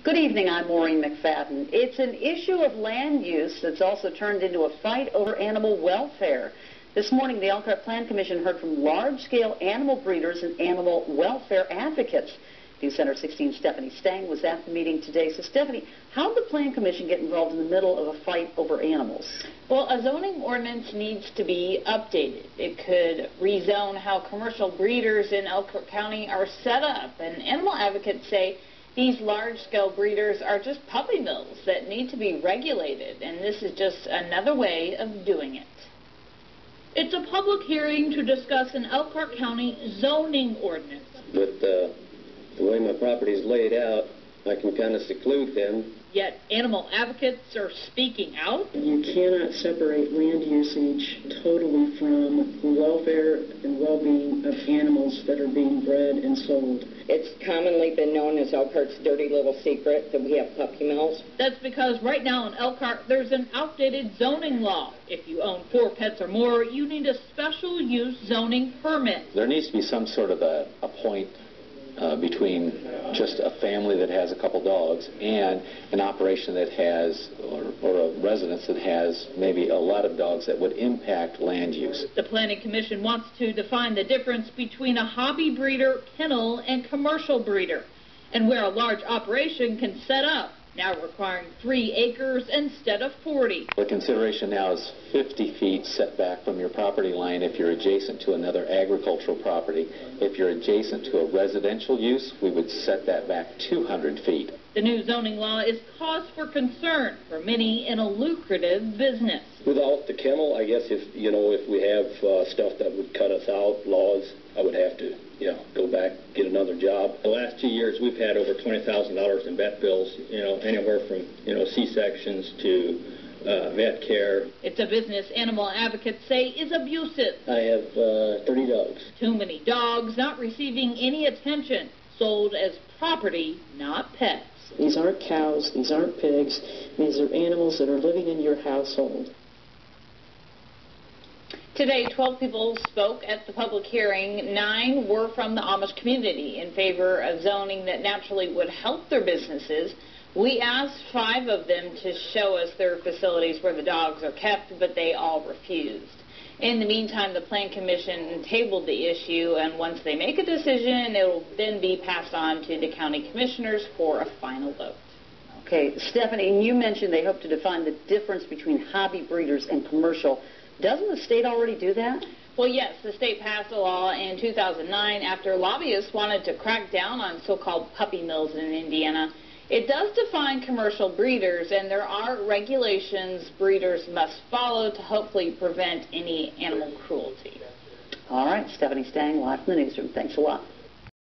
Good evening, I'm Maureen McFadden. It's an issue of land use that's also turned into a fight over animal welfare. This morning, the Elkhart Plan Commission heard from large-scale animal breeders and animal welfare advocates. News Center 16 Stephanie Stang was at the meeting today. So, Stephanie, how did the Plan Commission get involved in the middle of a fight over animals? Well, a zoning ordinance needs to be updated. It could rezone how commercial breeders in Elkhart County are set up. And animal advocates say these large-scale breeders are just puppy mills that need to be regulated, and this is just another way of doing it. It's a public hearing to discuss an Elkhart County zoning ordinance. But the way my property is laid out, I can kind of seclude them. Yet animal advocates are speaking out. You cannot separate land usage totally from the welfare and well-being of animals that are being bred and sold. It's commonly been known as Elkhart's dirty little secret that we have puppy mills. That's because right now in Elkhart there's an outdated zoning law. If you own 4 pets or more, you need a special use zoning permit. There needs to be some sort of a point between just a family that has a couple dogs and an operation that has, or a residence that has maybe a lot of dogs that would impact land use. The Planning Commission wants to define the difference between a hobby breeder, kennel, and commercial breeder, and where a large operation can set up, now requiring 3 acres instead of 40. The consideration now is 50 feet setback from your property line if you're adjacent to another agricultural property. If you're adjacent to a residential use, we would set that back 200 feet. The new zoning law is cause for concern for many in a lucrative business. Without the kennel, I guess if we have stuff that would cut us out, laws, I would have to go back, get another job. The last 2 years, we've had over $20,000 in vet bills, anywhere from, C-sections to vet care. It's a business animal advocates say is abusive. I have 30 dogs. Too many dogs not receiving any attention, sold as property, not pets. These aren't cows, these aren't pigs, these are animals that are living in your household. Today, 12 people spoke at the public hearing. 9 were from the Amish community in favor of zoning that naturally would help their businesses. We asked 5 of them to show us their facilities where the dogs are kept, but they all refused. In the meantime, the Plan Commission tabled the issue, and once they make a decision, it will then be passed on to the county commissioners for a final vote. Okay, Stephanie, you mentioned they hope to define the difference between hobby breeders and commercial. Doesn't the state already do that? Well, yes, the state passed a law in 2009 after lobbyists wanted to crack down on so-called puppy mills in Indiana. It does define commercial breeders, and there are regulations breeders must follow to hopefully prevent any animal cruelty. All right, Stephanie Stang, live from the newsroom. Thanks a lot.